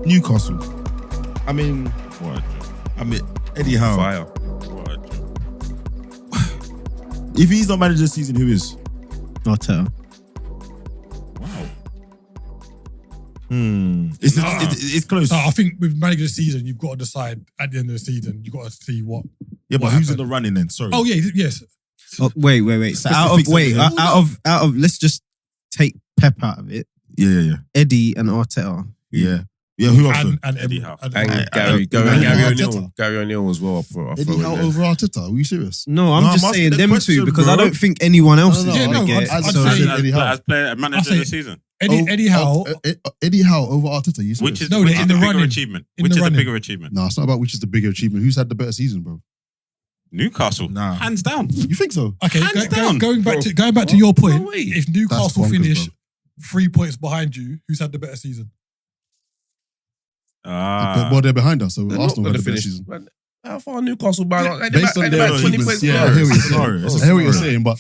Newcastle. I mean, Eddie Howe. Fire. If he's not manager this season, who is? Arteta. Wow. It's close. No, I think with manager of the season, you've got to decide at the end of the season. You've got to see what. Yeah, but what who's happened. in the running then? Sorry. Oh yeah, yes. Oh, wait. So out of let's just take Pep out of it. Yeah. Eddie and Arteta. Yeah. Who else? And Eddie Howe. and And Gary O'Neill. Gary O'Neill as well. Eddie Howe over Arteta? Are you serious? No, I'm just I'm saying asking them the two question, because I bro. don't think anyone else No, is no, going to no, get. I'd So say Eddie Howe. As player, manager of the season. Eddie Howe. Eddie Howe over Arteta. You serious? Which is No, which in is the the bigger running. achievement? In Which the is the running. bigger achievement? No, it's not about which is the bigger achievement. Who's had the better season, bro? Newcastle. Nah. Hands down. You think so? Okay, Hands down. going back to your point. No way. If Newcastle bonkers, finish bro. 3 points behind you, who's had the better season? Well, they're behind us, so They're not Arsenal going had to the better finish. season. How far Newcastle by? Like, Based on their 20 achievements, points. yeah, I below. hear what you're Sorry, saying. it's a I hear what you're story. saying, but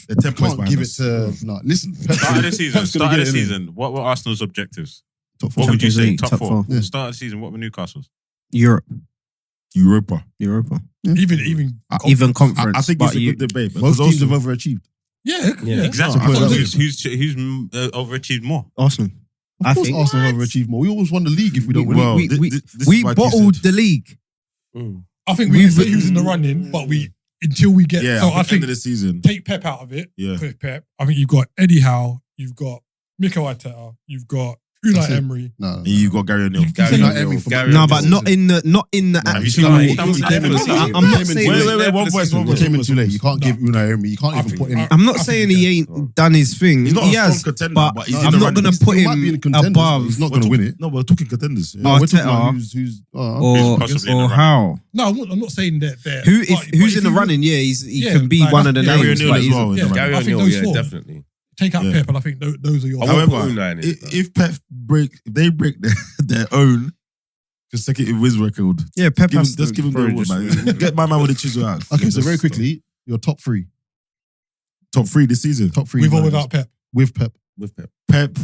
They're 10 you points can't behind give it us. to. No, listen. Start of the season. Pep's gonna Start of get the it, innit? season. What were Arsenal's objectives? Top four. What would you Champions say? League, Top top four. four. Yeah. Start of the season. What were Newcastle's? Europa. Even Conference. I think but it's a good debate. Most because teams have also- overachieved. yeah. Exactly. No, I thought Who's overachieved more? Arsenal. Of I course, think Arsenal have overachieved more. We always won the league if we don't win. Well, we this we is like you bottled said. the league. I think we can say who's in the running, but until we get. Yeah, So I I think end think of the season. take Pep out of it. Yeah. Put Pep. I think you've got Eddie Howe, you've got Mikel Arteta, you've got Unai That's it. Emery. No, And you've got Gary O'Neill. Gary Unai O'Neil, Emery for Gary No, O'Neil. but not in the Have you actual. started? He came in the season. I'm not saying. He came in too late. You can't give Unai Emery. You can't even put him. I'm not saying he ain't done his thing. He's not he a has, strong contender, but but he's in I'm the not going running. to put He might be in him contenders, but above he's not going to win it. No, we're talking contenders. Yeah. Oh, We're talking about Arteta who's or possibly in the running. how. No, I'm not saying that. They're Who's in the running? Yeah, he Yeah, can be like one of the Gary names. O'Neil but as he's- well. in the yeah, running. Gary I think O'Neill, those yeah, four. definitely. Take out Yeah. Pep, and I think those are your. I However, won't put Unai in it. If Pep they break their own consecutive wins record, Yeah, Pep has just give him the award, man. Get my man with the chisel out. Okay, so very quickly, your top three. Top three this season. Top three. With or managers. without Pep. With Pep. With Pep. Pep,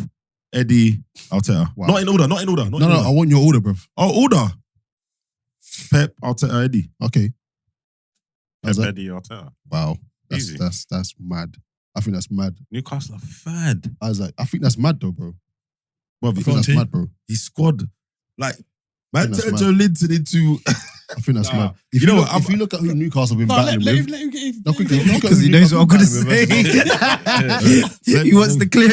Eddie, Arteta. Wow. Not in order. Not in order. No, I want your order, bruv. Oh, order. Pep, Arteta, Eddie. Okay. How's that? Eddie Howe. Wow. Easy. That's mad. I think that's mad. Newcastle are third. I was like, I think that's mad though, bro. Well, I think that's mad, bro. his squad, like, man, that's turned mad. Joe Linton into. I think that's Nah. mad. If You know you what, look, if you look at who Newcastle have been No, battling let with, him get his. no, quickly, look at because who he knows what I'm Newcastle going to have been battling with. say. He wants the clip.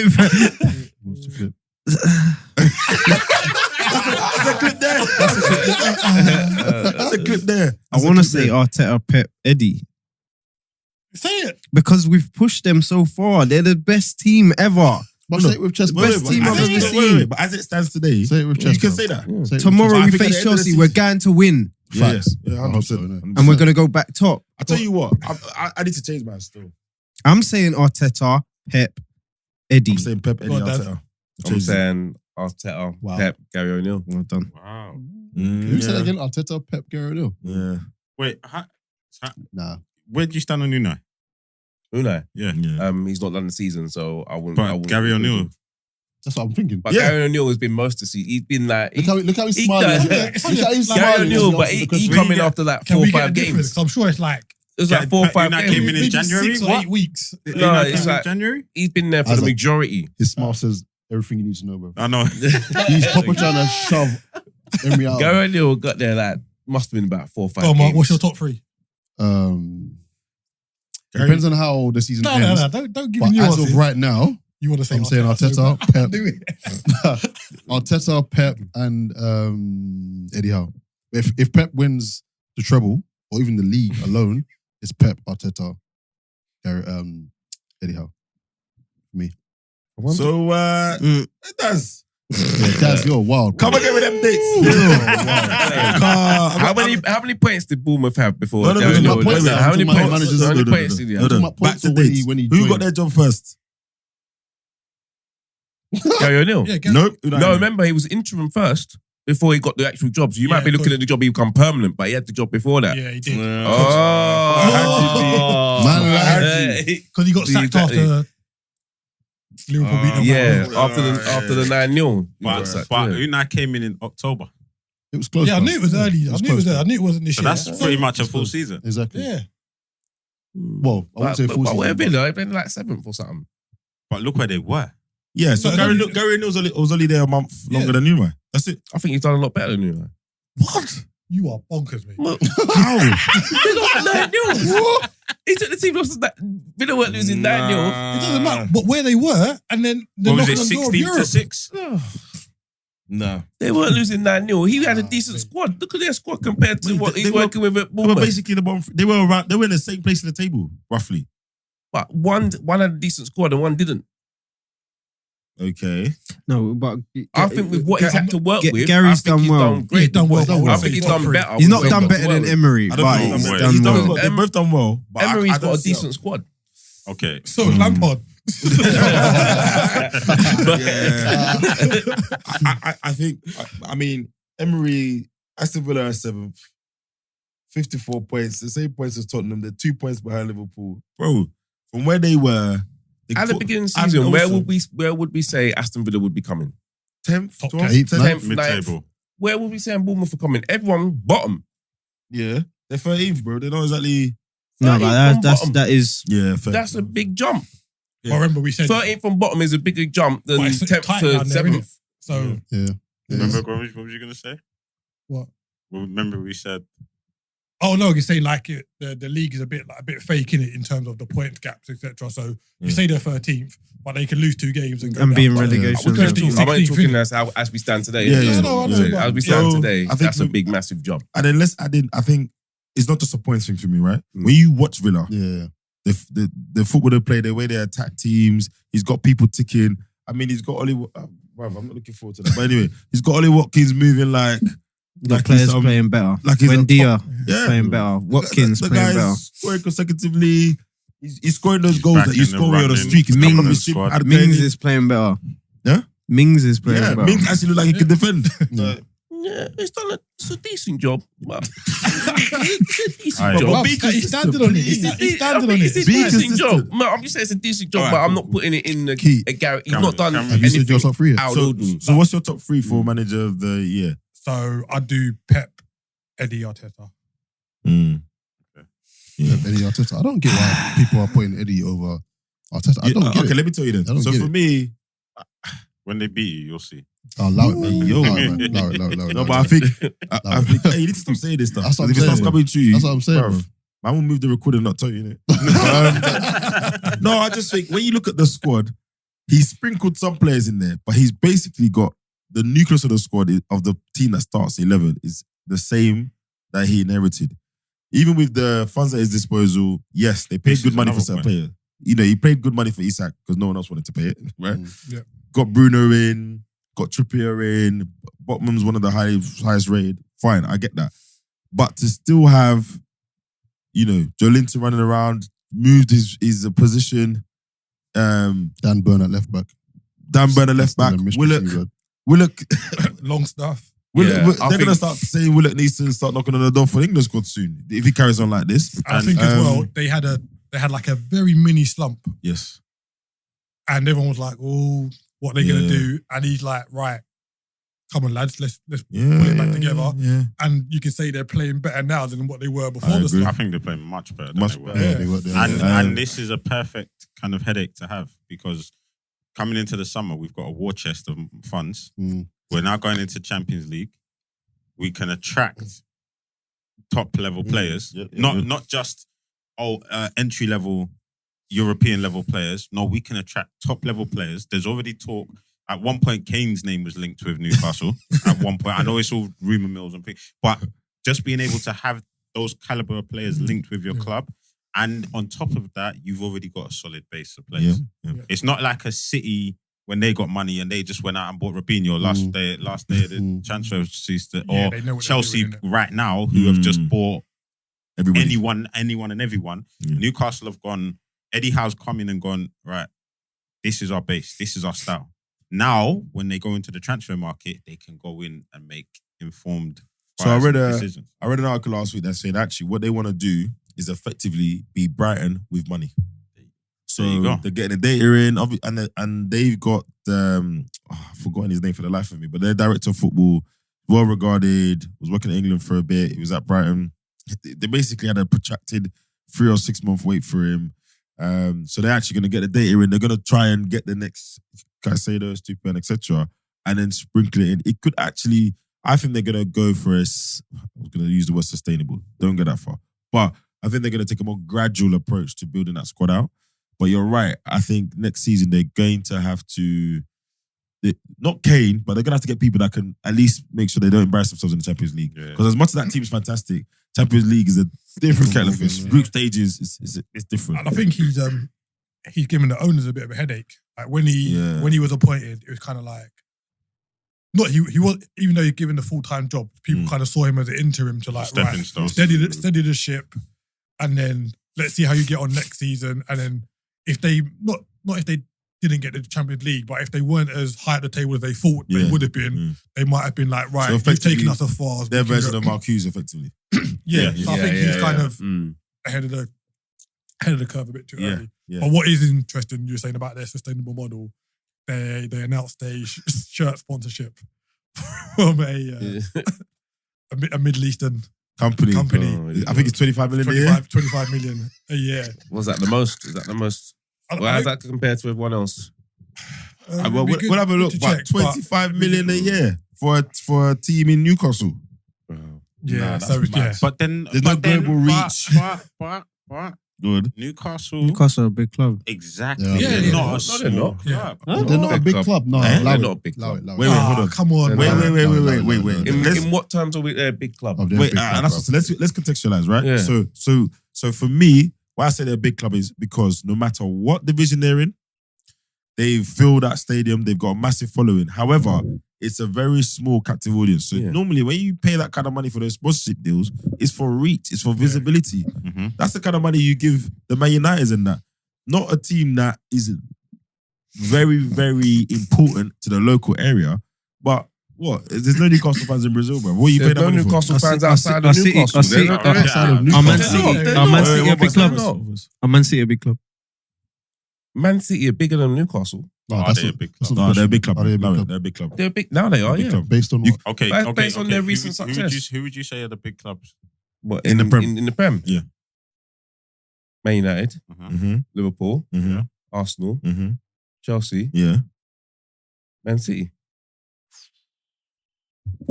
What's the clip? That's a clip there. That's a clip there. I want to say Arteta, Pep, Eddie. Say it. Because we've pushed them so far. They're the best team ever. But say it with chest. Best Wait, team wait, I've wait, ever wait, seen. But as it stands today, Say it with you chest. can bro. say that. Say it with Tomorrow So I we think at face the end of the Chelsea. We're season- going to win. Facts. Yeah, I hope so, 100%. innit? And we're going to go back top. I tell you what, I need to change mine still. I'm saying Arteta, Pep, Eddie. I'm saying Pep, Eddie, Go on, Dad. Arteta. I'm saying Arteta, Wow. Pep, Gary O'Neill. Well done. Wow. Can you say that again? Arteta, Pep, Gary O'Neill. Yeah. Wait, Nah. where do you stand on Unai? Unai? Yeah. He's not done the season, so I wouldn't. But Gary O'Neill. That's what I'm thinking. But Yeah. Gary O'Neill has been most of the season. He's been like. Look how he's he smiling. does- Look how he's Gary Gary smiling. O'Neill, as but he he answers the coming question. after like Can 4 or we get 5 a difference? games. 'Cause I'm sure it's like It was like 4 or 5 Unai games. came in maybe January. 6 or What? 8 weeks. No, it's like January. he's been there for As the a- majority. His smile says everything you need to know, bro. I know. He's proper trying to shove Emery out. Gary O'Neill got there like must have been about 4 or 5 Go on, games. Mark, what's your top three? Depends on how the season ends. Don't give But me as yours. of right now, You want to say I'm saying Arteta, so- Pep. Do it. Arteta, Pep, and Eddie Howe. If Pep wins the treble or even the league alone, it's Pep, Arteta, Eddie Howe. Me. So it does. Yeah, that's your wild. Come again with them dates. How many points did Bournemouth have before? No, Gary O'Neill? my points. How many I'm talking about points? managers. How many No, points did he have? no. Back Points to or when dates. he Who joined. got their job first? Gary O'Neill. Yeah, Gary. Nope. No, remember he was interim first before he got the actual job. So you might Yeah, be looking because- at the job he become permanent, but he had the job before that. Yeah, he did. Oh, Man, like- Because he got sacked Exactly. after Liverpool beat them. Yeah, Oh, after the 9-0. But Unai came in October. It was close. Yeah, I man. knew it was early. I knew it was there. I knew it wasn't this So year. that's pretty much a full season. Exactly. Yeah. Well, I wouldn't say full But season. where Villa? They've been like 7th or something. But look where they were. Yeah, so So Gary then- Neville was only there a month longer than you, man. That's it. I think he's done a lot better than you. What? You are bonkers, mate. How? They lost 9-0. He took the team lost that Villa weren't losing 9-0. It doesn't matter. But where they were, and then the What was it, knocking on the door of 16-6? Europe. No. They weren't losing 9-0. He had a decent mate. squad. Look at their squad compared to Mate, what they he's were- working with at They were Bournemouth. basically the bottom. They were around. They were in the same place in the table, roughly. But one had a decent squad and one didn't. Okay. No, but I think with what he's had to work with, Gary's I think done he's well. done Yeah, great. done well. I think he's done better. He's not with done what better he's than worked Emery, I don't but think he's he's done done well. well. They both done well. with. But Emery's I got a don't see how- decent squad. Okay. So is Lampard. I think. I mean, Emery, Aston Villa are 7th, 54 points, the same points as Tottenham. They're 2 points behind Liverpool, bro. From where they were At the beginning of the and season, where also would we say Aston Villa would be coming? 10th, Top 12th, 8th, 10th? 10th, 9th. Mid-table. Where would we say Bournemouth are coming? Everyone bottom. Yeah, they're 13th, bro. They're not exactly. No, 13th but from bottom. that is Yeah, fair. That's a big jump. Yeah. I remember we said 13th from bottom is a bigger jump than But it's 10th tight to down there, 7th. so. Yeah. Remember, what was you going to say? What? Well, remember we said, Oh no, you say like the league is a bit fake in it in terms of the point gaps, etc. So you say they're 13th, but they can lose 2 games and go and down. be in But relegation. I'm only 16th, talking as we stand today. Yeah, yeah. No, I know, but- As we stand So, today, I think that's a we- big, massive job. And then let's add in. I think it's not just a points thing for me, right? Mm. When you watch Villa, Yeah. the football they play, the way they attack teams, he's got people ticking. I mean, he's got Ollie. Bruv, I'm not looking forward to that. But anyway, he's got Ollie Watkins moving like The he's players some- playing better. like he's a Wendia top- yeah. playing better. Watkins the playing better. guy's scoring consecutively. He's scoring those He's goals back that you in the score on a running. streak. He's Mings coming off the is streak, squad. had Mings Bailey. is playing better. Yeah? Mings is playing Yeah, better. Mings actually look like he can defend. Yeah, it's a decent job. But it's a decent Aye. job. But be He consistent, standing on it. please. He's I standing think on it's a it. Be decent consistent. job. No, I'm just saying it's a decent job, Alright, but I'm cool, not putting it in the Key. a Gary. He's Can not we- done can we- Have you said anything your top 3 yet? out So, of ordinary. so what's your top 3 for manager of the year? So I do Pep, Eddie Arteta. Yeah. Eddie Arteta. I don't get why people are putting Eddie over Arteta. I don't get Okay, it. let me tell you I then. don't So get for it. me, when they beat you, you'll see. Oh, allow it, man. Yo. Allow it, man. Allow it, allow it, allow it. no, but I think, I think, hey, you need to stop saying this stuff. That's what If I'm it starts saying. coming to you, That's what I'm saying, bruv, bro. man will move the recorder and not tell you, innit? No, I just think when you look at the squad, he's sprinkled some players in there, but he's basically got the nucleus of the squad of the team that starts 11 is the same that he inherited. Even with the funds at his disposal, yes, they paid This good is money for another certain point. players. You know, he paid good money for Isak because no one else wanted to pay it, right? Yeah. Got Bruno in, got Trippier in, Botman's one of the highest rated. Fine, I get that. But to still have, you know, Joelinton running around, moved his position, Dan Burn at left back. Dan Burner left back, Willock, Long stuff. Yeah, I they're going to think- start saying Willock needs to start knocking on the door for the England squad soon if he carries on like this. I think as um, well, they had like a very mini slump, Yes. and everyone was like, "Oh, what are they gonna Yeah. do?" And he's like, "Right, come on, lads, let's Yeah. pull it back together." Yeah. And you can say they're playing better now than what they were before I the agree. I slump. think they're playing much better than Much they were. better. Yeah, they were there. And, yeah. and this is a perfect kind of headache to have because coming into the summer, we've got a war chest of funds. Mm. We're now going into Champions League. We can attract top level players, Yeah, yeah, not yeah. not just entry level European level players. No, we can attract top level players. There's already talk. At one point, Kane's name was linked with Newcastle. At one point, I know it's all rumor mills and things, but just being able to have those caliber of players linked with your club, and on top of that, you've already got a solid base of players. Yeah. It's not like a City when they got money and they just went out and bought Robinho last day of the transfer season, Yeah, or they know what they're Chelsea doing, innit? right now who have just bought Everybody. anyone and everyone. Yeah. Newcastle have gone. Eddie Howe's come in and gone, right, this is our base, this is our style. Now, when they go into the transfer market, they can go in and make informed So I read decisions. I read an article last week that said actually what they want to do is effectively be Brighton with money. So There you go. they're getting the data in, and they've got I've forgotten his name for the life of me, but their director of football, well regarded, was working in England for a bit. He was at Brighton. They basically had a protracted 3 or 6 month wait for him. So they're actually going to get the data in. They're going to try and get the next Caicedo, Stupian, etc., and then sprinkle it in. It could actually, I think they're going to go for I was going to use the word sustainable. Don't go that far. But I think they're going to take a more gradual approach to building that squad out. But you're right. I think next season they're going to have to, not Kane, but they're going to have to get people that can at least make sure they don't embarrass themselves in the Champions League. Because as much as that team's fantastic, Champions League is a different kettle of fish. Group stages, it's different. And I think he's given the owners a bit of a headache. Like when he was appointed, it was kind of like, he was, even though he's given the full-time job, people kind of saw him as an interim to like, Stepping stone. steady the ship, and then let's see how you get on next season. And then if they not if they didn't get the Champions League, but if they weren't as high at the table as they thought they would have been, they might have been like, right, you've taken us as far as their version of Marcuse, effectively. So I think he's kind of ahead of the curve a bit too early. Yeah. But what is interesting, you're saying about their sustainable model, they announced a shirt sponsorship from a Middle Eastern company. Oh, I think it's 25 million a year. 25 million a year. Was that the most? Is that the most? Well, how's that compared to everyone else? We'll have a look. But 25 million a year for a team in Newcastle. Yeah, that's so mad. yeah. But then There's no global reach. But Good. Newcastle are a big club. Exactly. Yeah, They're yeah. not a No, small they're not. club. They're not a big club. No, Eh? allow They're it. not a big club. Allow it. Wait, hold on. Come on. Wait. No. In what terms are we a big club? Oh, they're a Wait, big club, and bro. let's contextualize, right? Yeah. So for me, why I say they're a big club is because no matter what division they're in, they've filled that stadium. They've got a massive following. However, it's a very small captive audience. So Yeah. normally, when you pay that kind of money for those sponsorship deals, it's for reach, it's for visibility. That's the kind of money you give the Man Uniteds and that. Not a team that is very, very important to the local area, but. What? There's no Newcastle fans in Brazil, bro. What are you paying There's that no money Newcastle for? fans outside of Newcastle. Outside of Newcastle. Are Man They're City not, they're are Man not. City a big They're club? not. Are Man City a big club? Man City are bigger than Newcastle. No, Are that's they a not- big that's club? not the No, they're a question. big club. Are they a big Allow it, club? They're a big club. They're big now. They are. Big Yeah. club. Based on what? Okay, Based on their Who- recent who would success. Who would you say are the big clubs? What, In the Prem. In the Prem. Yeah. Man United, Mm-hmm. Liverpool, Mm-hmm. Arsenal, Mm-hmm. Chelsea, Yeah. Man City.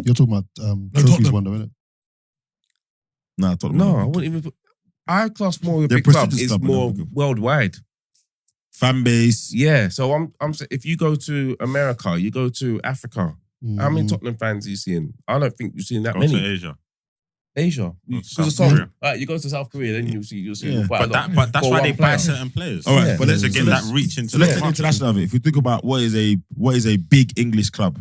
You're talking about trophies Tottenham. one, though, innit? Nah, Tottenham. No, I wouldn't even. I class more of a They're big club prestigious is club, but more not big. worldwide. Fan base. Yeah, so I'm saying if you go to America, you go to Africa. How many Tottenham fans are you seeing? I don't think you're seeing that Go many. to Asia. Asia, Go to because South of some. Korea. Right, you go to South Korea, then you'll see Yeah. quite a lot. But that's For why one they buy player. certain players. All right, Yeah. but let's to get let's- that reach into So let's the take the market. international of it. If we think about what is a big English club,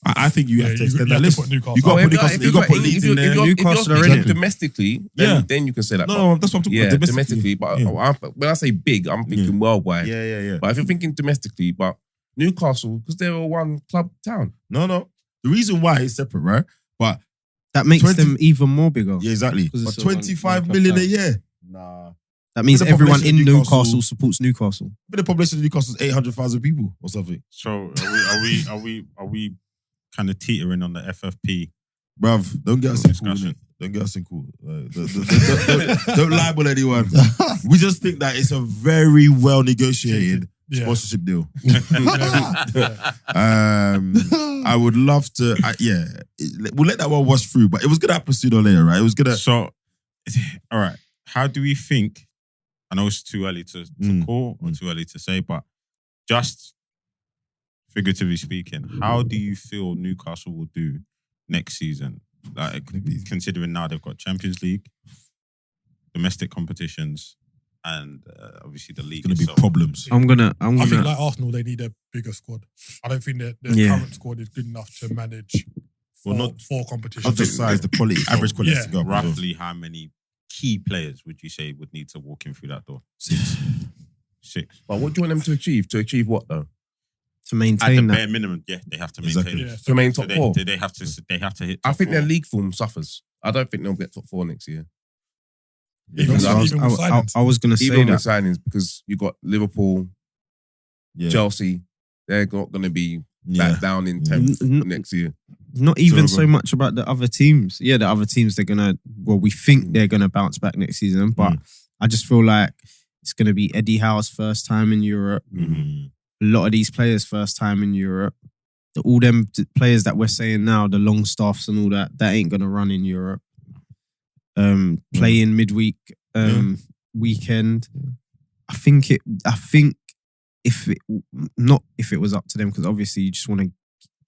I think you have to extend that list. Put Newcastle. You got to Oh, put if Newcastle. You got to put Leeds in there. Newcastle are if in you're it. domestically, Yeah. then you can say that. No, that's what I'm talking yeah, about. domestically. But Yeah. when I say big, I'm thinking worldwide. Yeah. But if you're thinking domestically, but Newcastle, because they're a one club town. No. The reason why is separate, right? But That makes 20 them even more bigger. yeah, exactly. Because But it's a one- 25 one million a club year. Nah. That means The everyone in population of Newcastle, Newcastle supports Newcastle. But the population of Newcastle is 800,000 people or something. So are we kind of teetering on the FFP? Bruv, don't get us in cool, Discussion. innit? Don't get us in cool. Don't libel anyone. We just think that it's a very well negotiated sponsorship deal. I would love to. We'll let that one wash through, but it was gonna happen sooner or later, right? It was gonna. So, all right. How do we think? I know it's too early to call or too early to say, but just figuratively speaking, how do you feel Newcastle will do next season? Like, considering now they've got Champions League, domestic competitions, and obviously the league. It's gonna be itself. problems. I'm gonna. I think like Arsenal, they need a bigger squad. I don't think their current squad is good enough to manage four competitions. Not just size, the quality, average quality Yeah. to go up. Roughly, how many key players would you say would need to walk in through that door? 6. 6. But what do you want them to achieve? To achieve what though? to At the maintain that. bare minimum, yeah, they have to maintain. Exactly. it. Yeah, To remain So top four. they have to hit. I top think their four. league form suffers. I don't think they'll get top four next year. Even with I signings. was going to say Even that. with signings, because you got Liverpool, Yeah. Chelsea, they're not going to be back down in 10th next year. Not even So so much about the other teams. Yeah, the other teams, we think they're going to bounce back next season. But I just feel like it's going to be Eddie Howe's first time in Europe. Mhm. A lot of these players' first time in Europe. All them players that we're saying now, the Longstaffs and all that ain't going to run in Europe. Playing midweek weekend. I think if it was up to them, because obviously you just want to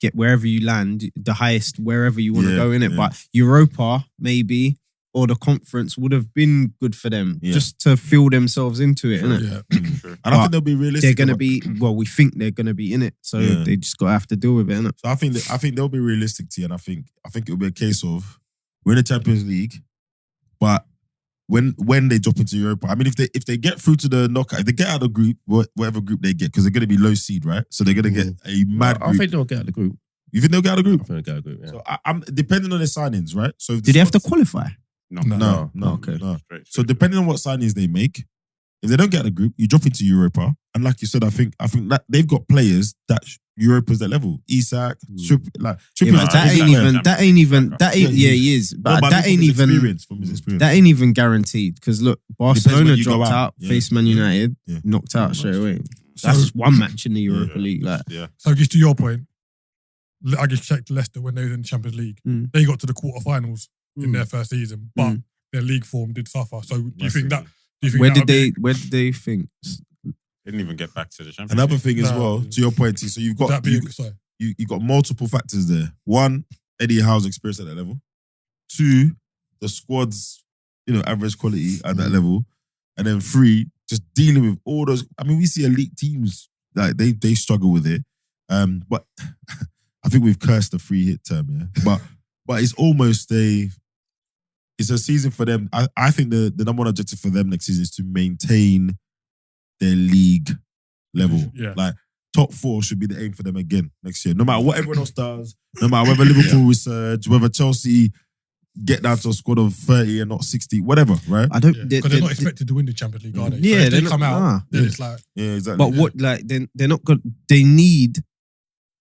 get wherever you land, the highest wherever you want to go in it. But Europa maybe, or the conference would have been good for them just to feel themselves into it, innit? Yeah. And I think they'll be realistic. They're going to be, we think they're going to be in it. So they just got to have to deal with it, innit? So I think they'll be realistic to you, and I think it'll be a case of we're in the Champions League, but when they drop into Europa, I mean, if they get through to the knockout, if they get out of the group, whatever group they get, because they're going to be low seed, right? So they're going to get a mad group. I think they'll get out of the group. You think they'll get out of the group? I think they'll get out of the group, yeah. So I'm depending on their signings, right? So if Did they have to qualify? No. Okay. No. So depending on what signings they make, if they don't get out of the group, you drop into Europa, and like you said, I think that they've got players that Europa's that level. Isak, Trippier, he is. But that ain't even from his experience. That ain't even guaranteed. Because look, Barcelona you go dropped out, Yeah. faced Man United, knocked out straight away. That's just one match in the Europa League. Like, So just to your point, I just checked Leicester when they were in the Champions League. They got to the quarterfinals in their first season, but their league form did suffer. So do you think that? Where did they think? They didn't even get back to the Champions Another League. thing as well, to your point, T, so you've got you got multiple factors there. One, Eddie Howe's experience at that level. Two, the squad's average quality at that level, and then three, just dealing with all those. I mean, we see elite teams like they struggle with it. But I think we've cursed the free hit term, yeah. But it's almost it's a season for them. I think the number one objective for them next season is to maintain their league level. Yeah. Like top 4 should be the aim for them again next year. No matter what everyone else does, no matter whether Liverpool resurge, whether Chelsea get down to a squad of 30 and not 60, whatever, right? I don't because they're not expected to win the Champions League, are they? Yeah, so if they not, come out, then it's like exactly. But what they're not good. They need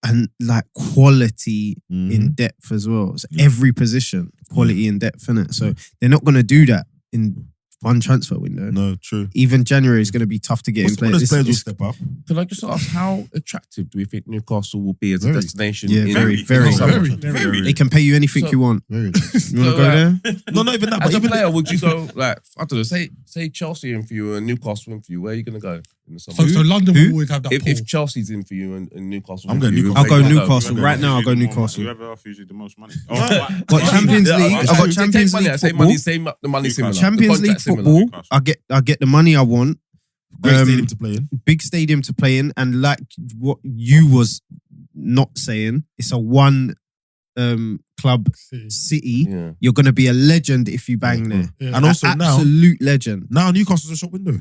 and quality in depth as well. So every position, quality in depth in it. So they're not going to do that in one transfer window. No, true. Even January is going to be tough to get in Some of those players will step up. Can I just ask, how attractive do we think Newcastle will be as a destination? Yeah, very. They can pay you anything you want. Very. You want to go there? No, not even that. As But a even player, would you go I don't know, say Chelsea in for you and Newcastle in for you? Where are you going to go in the summer? so London will always have that pull. If Chelsea's in for you and Newcastle, I'm in for going you, Newcastle. I'll go where you Newcastle right now. I'll go Newcastle. Whoever offers you the most money. Got Champions League. I've got Champions League football. The money similar. Champions League football. I get the money I want. great stadium to play in. Big stadium to play in, and like what you was not saying, it's a one club city. Yeah. You're gonna be a legend if you bang there. Yeah. And also now, absolute legend. now Newcastle's a shop window.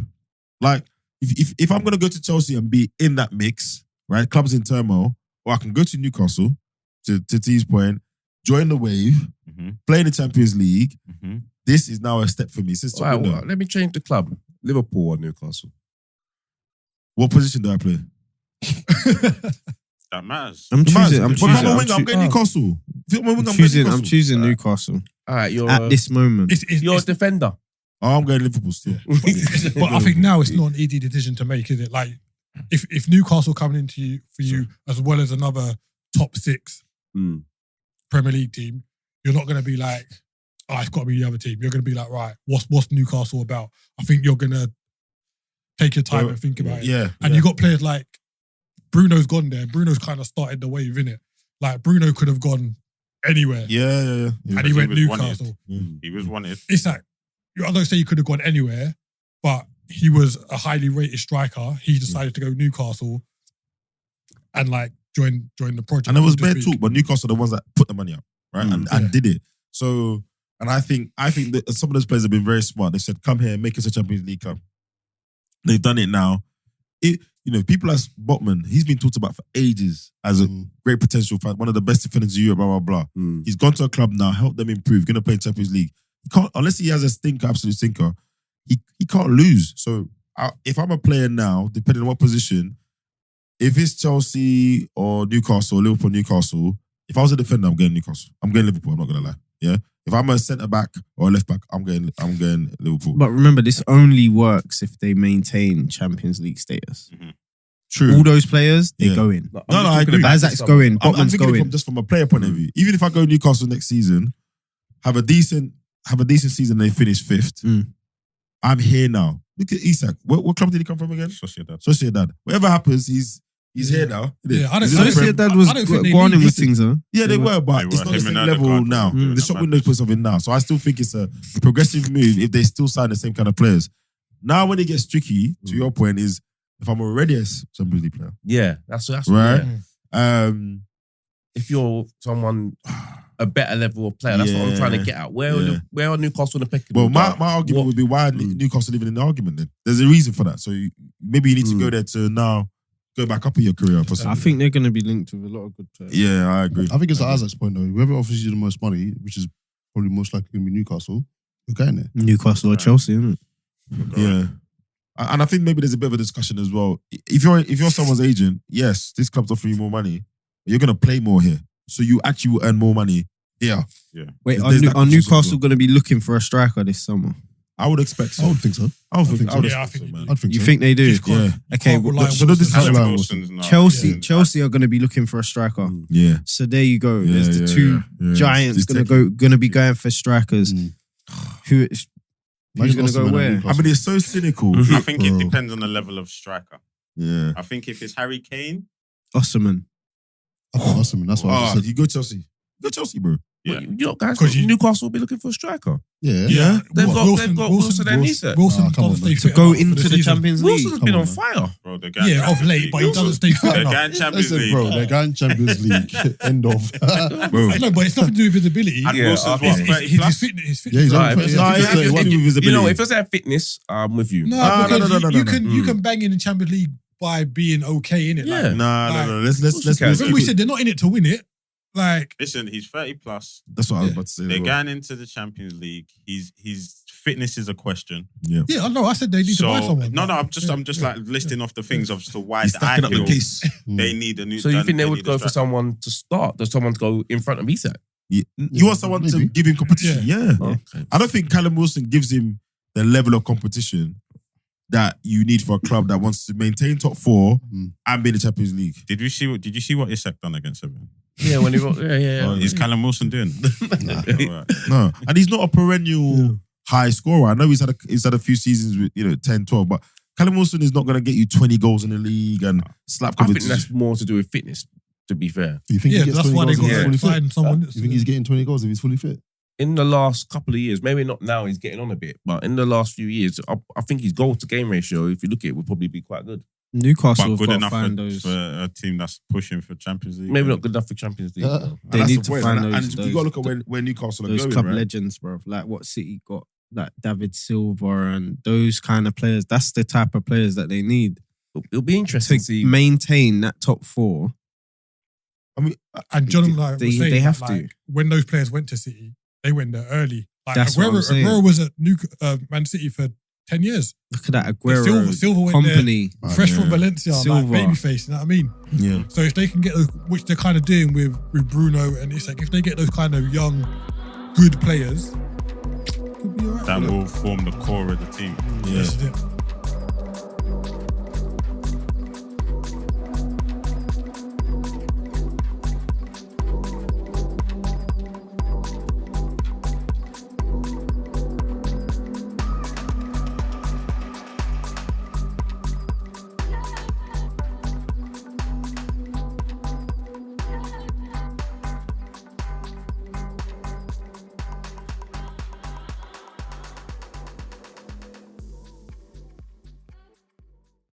Like if I'm gonna go to Chelsea and be in that mix, right? Clubs in turmoil, or I can go to Newcastle to T's point, join the wave, play in the Champions League. This is now a step for me. Since Right, well, let me change the club. Liverpool or Newcastle? what position do I play? That matters. I'm choosing. I'm But if I'm a choosing. winger, I'm going Newcastle. If I'm a winger, I'm choosing Newcastle All right, you're at this moment. you're a defender. Oh, I'm going Liverpool still. But I think now it's not an easy decision to make, is it? Like, if Newcastle coming into you for you as well as another top 6 Premier League team, you're not going to be like, oh, it's got to be the other team. You're going to be like, right, what's Newcastle about? I think you're going to take your time and think about it. Yeah. And you got players like Bruno's gone there. Bruno's kind of started the wave, innit? Like, Bruno could have gone anywhere. Yeah. And he went was Newcastle. He was wanted. It's like, I don't say he could have gone anywhere, but he was a highly rated striker. He decided to go Newcastle and like join the project. And there was so to bare speak. talk, but Newcastle are the ones that put the money up, right? And did it. So, and I think that some of those players have been very smart. They said, come here and make us a Champions League club. They've done it now. People as Botman, he's been talked about for ages as a great potential fan, one of the best defenders in Europe, blah, blah, blah. He's gone to a club now, helped them improve, going to play in Champions League. He can't, unless he has a stinker, absolute stinker, he can't lose. So if I'm a player now, depending on what position, if it's Chelsea or Newcastle, Liverpool, Newcastle, if I was a defender, I'm going Newcastle. I'm going Liverpool. I'm not gonna lie. Yeah. If I'm a centre back or a left back, I'm going Liverpool. But remember, this only works if they maintain Champions League status. True. All those players, they Yeah. go in. No, No, I agree. Isaac's going. I'm Botman's thinking going. from a player point of view. Even if I go Newcastle next season, have a decent season, they finish 5th. I'm here now. Look at Isak. What club did he come from again? Sociedad. Whatever happens, he's here now. Yeah, I don't He's in the Prem. Sociedad was I don't think they going need with this. things, huh? Yeah, they were, but They it's were. not the Him same and level Odegaard now. were doing The that shop bad. window puts something now. So I still think it's a progressive move if they still sign the same kind of players. Now when it gets tricky, to your point, is if I'm already a Champions League player, Yeah, that's right? yeah. If you're someone a better level of player, that's what I'm trying to get at. Where are Newcastle and the pecking Well, order? my argument would be why Newcastle even in the argument then. There's a reason for that. So maybe you need to go there to now go back up in your career. Possibly. I think they're going to be linked with a lot of good players. Yeah, I agree. I think it's Isaac's point though. Whoever offers you the most money, which is probably most likely going to be Newcastle, you're getting there. Newcastle or Chelsea, isn't it? Yeah. And I think maybe there's a bit of a discussion as well. If you're someone's agent, yes, this club's offering you more money, but you're going to play more here. So you actually will earn more money here. Wait, There's that are competition as Newcastle well. going to be looking for a striker this summer? I would expect so. I would think so. I would think so. Yeah, I expect think so, man. I'd think You so. think they do? Yeah. Okay, Can't well, rely on so Wilson. this is Callum Callum Wilson. Wilson's not- Chelsea are going to be looking for a striker. Yeah. So there you go. Yeah, There's the two yeah. giants It's going to be going for strikers. Who's Imagine going to go Osimhen at where? Newcastle. I mean, it's so cynical. I think it Bro. depends on the level of striker. Yeah. I think if it's Harry Kane, Osimhen. Osimhen, that's what I Oh, just said. you go Chelsea. Go Chelsea, bro. yeah. You know, guys, 'Cause you- Newcastle will be looking for a striker. Yeah. Yeah. They've got Wilson and Isak. Wilson Ah, come on, doesn't stay man. To fit go enough for into the season. Champions League. Wilson's been Come on on, fire. Bro, they're going Yeah, of Champions late, League. but he doesn't stay fit They're enough. going Champions Listen, League. bro, they're going Champions League. End of. Bro. No, but it's nothing to do with visibility. And Yeah, Wilson's okay. what, His 30 plus? fitness. Yeah, he's Right, on if it's- No, if he it's- has to if- do with you know, visibility. if it's at fitness, I'm with you. No, Ah, because no. you can bang in the Champions League by being okay in it. Yeah. No. Let's When we said they're not in it to win it, like Listen, he's 30 plus. That's what I was about to say. They're as well. going into the Champions League. His fitness is a question. Yeah. yeah, I know. I said they need to buy someone. No, I'm just like listing off the things of to why He's I stacking up the feel case. they need a new. So you think they would need go a for striker. someone to start? Does someone to go in front of Isak? Yeah. You want someone to maybe. give him competition? Yeah. Okay. I don't think Callum Wilson gives him the level of competition that you need for a club that wants to maintain top 4 and be in the Champions League. Did you see what Isak done against Everton? Yeah, when he got yeah. Is Callum Wilson doing? Alright. No. And he's not a perennial high scorer. I know he's had a few seasons with 10, 12, but Callum Wilson is not going to get you 20 goals in the league and slap I think competition. that's more to do with fitness. To be fair, You think Yeah, he gets that's 20 why they goals if he's got fully to fit? find someone. You think he's getting 20 goals if he's fully fit? in the last couple of years, maybe not now, he's getting on a bit, but in the last few years, I think his goal to game ratio, if you look at it, would probably be quite good. Newcastle But have good got to enough find those. for a team that's pushing for Champions League. Maybe not good enough for Champions League. Yeah. though. They that's need the to point, find and those. you got to look at where Newcastle are those going, club right? legends, bro. Like what City got, like David Silva and those kind of players. That's the type of players that they need It'll be interesting to to see. maintain that top 4. And John like, They- was saying they have that, to. like, when those players went to City, they went there early. Like That's what I'm saying. Aguero was at Man City for 10 years. Look at that Aguero, Silva went Company. there fresh from yeah. Valencia, Silva. like babyface. You know what I mean? Yeah. So if they can get those, which they're kind of doing with Bruno and Isak, if they get those kind of young, good players, could be alright. that will form the core of the team. Yeah. This is it.